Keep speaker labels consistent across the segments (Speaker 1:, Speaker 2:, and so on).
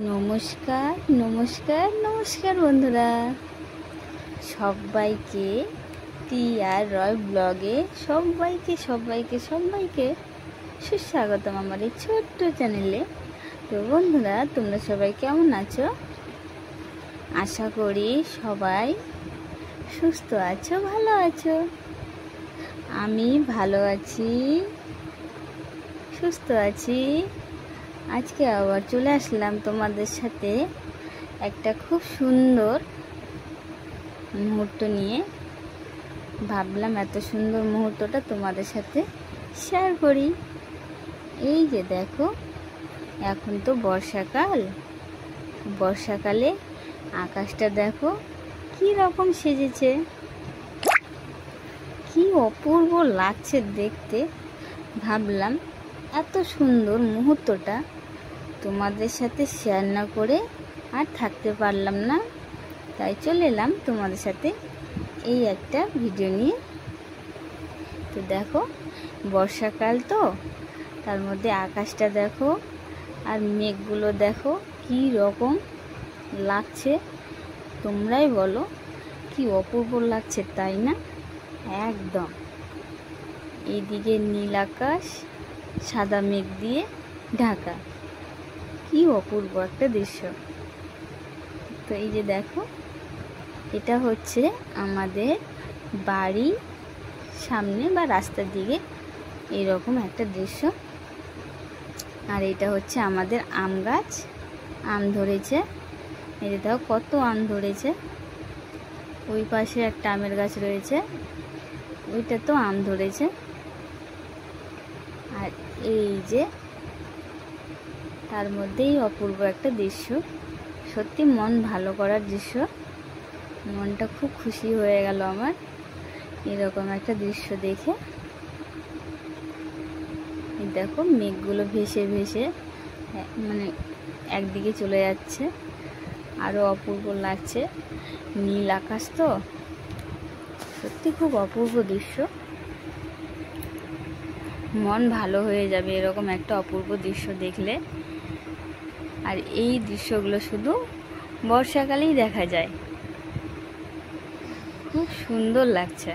Speaker 1: নমস্কার নমস্কার নমস্কার বন্ধুরা, সবাইকে টিআর রয় ব্লগে সবাইকে সবাইকে সবাইকে সুস্বাগতম আমার এই ছোট্ট চ্যানেলে। তো বন্ধুরা, তোমরা সবাই কেমন আছো? আশা করি সবাই সুস্থ আছো, ভালো আছো। আমি ভালো আছি, সুস্থ আছি। আজকে আবার চলে আসলাম তোমাদের সাথে একটা খুব সুন্দর মুহূর্ত নিয়ে। ভাবলাম এত সুন্দর মুহূর্তটা তোমাদের সাথে শেয়ার করি। এই যে দেখো, এখন তো বর্ষাকালে আকাশটা দেখো কি রকম সেজেছে, কি অপূর্ব লাগছে দেখতে। ভাবলাম এত সুন্দর মুহূর্তটা তোমাদের সাথে শেয়ার না করে আর থাকতে পারলাম না, তাই চলে এলাম তোমাদের সাথে এই একটা ভিডিও নিয়ে। তো দেখো, বর্ষাকাল তো, তার মধ্যে আকাশটা দেখো আর মেঘগুলো দেখো কি রকম লাগছে। তোমরাই বলো কি অপূর্ব লাগছে, তাই না? একদম। এইদিকে নীল আকাশ, সাদা মেঘ দিয়ে ঢাকা, কি অপূর্ব একটা দৃশ্য। তো এই যে দেখো, এটা হচ্ছে আমাদের বাড়ির সামনে বা রাস্তার দিকে এরকম একটা দৃশ্য। আর এটা হচ্ছে আমাদের আম গাছ, আম ধরেছে। এই যে দেখো কত আম ধরেছে। ওই পাশে একটা আমের গাছ রয়েছে, ওইটা তো আম ধরেছে। আর এই যে তার মধ্যেই অপূর্ব একটা দৃশ্য, সত্যি মন ভালো করার দৃশ্য। মনটা খুব খুশি হয়ে গেল আমার এরকম একটা দৃশ্য দেখে। দেখো মেঘগুলো ভেসে ভেসে মানে একদিকে চলে যাচ্ছে, আরও অপূর্ব লাগছে। নীল আকাশ তো, সত্যি খুব অপূর্ব দৃশ্য। মন ভালো হয়ে যাবে এরকম একটা অপূর্ব দৃশ্য দেখলে। আর এই দৃশ্যগুলো শুধু বর্ষাকালেই দেখা যায়, খুব সুন্দর লাগছে।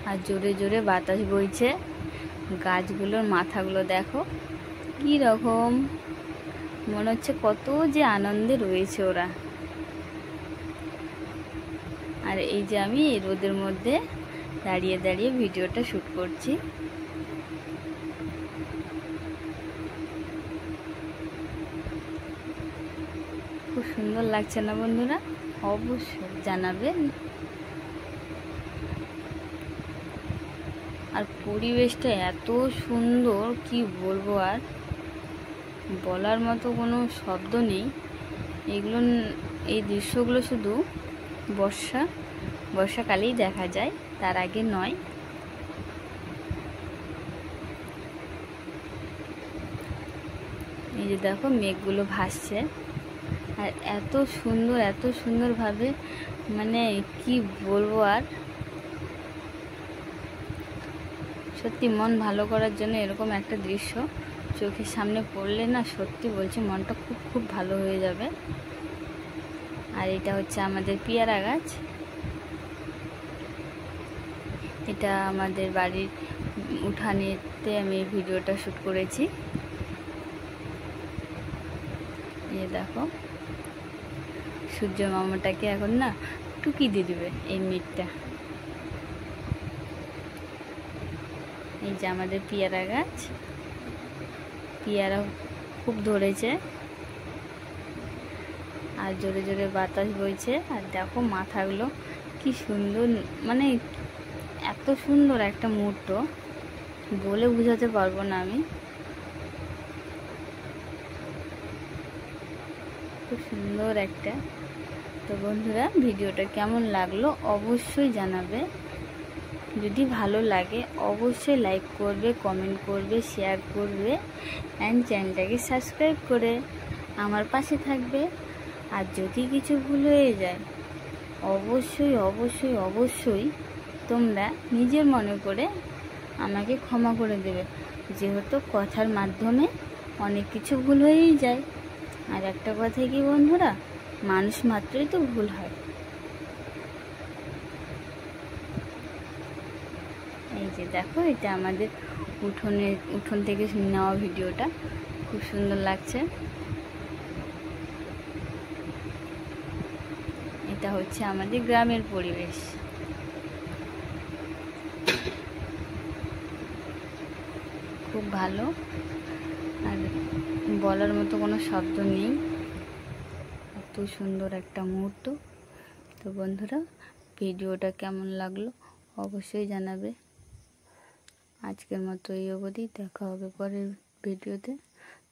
Speaker 1: আর জোরে জোরে বাতাস বইছে, গাছগুলোর মাথাগুলো দেখো কি রকম, মনে হচ্ছে কত যে আনন্দে রয়েছে ওরা। আর এই যে আমি এই রোদের মধ্যে দাঁড়িয়ে দাঁড়িয়ে ভিডিওটা শ্যুট করছি। খুব সুন্দর লাগছে না বন্ধুরা? অবশ্যই জানাবেন। আর পরিবেশটা এত সুন্দর, কি বলবো, আর বলার মতো কোনো শব্দ নেই। এই দৃশ্যগুলো শুধু বর্ষাকালেই দেখা যায়, তার আগে নয়। এই যে দেখো মেঘগুলো ভাসছে, আর এত সুন্দরভাবে, মানে কি বলবো আর। সত্যি মন ভালো করার জন্য এরকম একটা দৃশ্য চোখের সামনে পড়লে না, সত্যি বলছি মনটা খুব খুব ভালো হয়ে যাবে। আর এটা হচ্ছে আমাদের পেয়ারা গাছ, এটা আমাদের বাড়ির উঠানেতে আমি এই ভিডিওটা শ্যুট করেছি। এই দেখো, সূর্য মামাটাকে এখন না টুকি দিয়ে দিবে এই মেঘটা। এই যে আমাদের পেয়ারা গাছ, পেয়ারা খুব ধরেছে, আর জোরে জোরে বাতাস বইছে। আর দেখো মাথাগুলো কি সুন্দর, মানে এত সুন্দর একটা মুহূর্ত বলে বোঝাতে পারবো না আমি। খুব সুন্দর একটা। তো বন্ধুরা, ভিডিওটা কেমন লাগলো অবশ্যই জানাবে। যদি ভালো লাগে অবশ্যই লাইক করবে, কমেন্ট করবে, শেয়ার করবে, অ্যান্ড চ্যানেলটাকে সাবস্ক্রাইব করে আমার পাশে থাকবে। আর যদি কিছু ভুল হয়ে যায় অবশ্যই অবশ্যই অবশ্যই তোমরা নিজের মনে করে আমাকে ক্ষমা করে দেবে, যেহেতু কথার মাধ্যমে অনেক কিছু ভুল হয়েই যায়। আর একটা কথা কি বন্ধুরা, মানুষ মাত্রই তো ভুল হয়। এই যে দেখো, এটা আমাদের উঠোন থেকে নেওয়া ভিডিওটা, খুব সুন্দর লাগছে। এটা হচ্ছে আমাদের গ্রামের পরিবেশ। খুব ভালো, আর বলার মতো কোনো শব্দ নেই, এত সুন্দর একটা মুহূর্ত। তো বন্ধুরা, ভিডিওটা কেমন লাগলো অবশ্যই জানাবে। আজকের মতো এই অবধি, দেখা হবে পরের ভিডিওতে।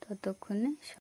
Speaker 1: ততক্ষণে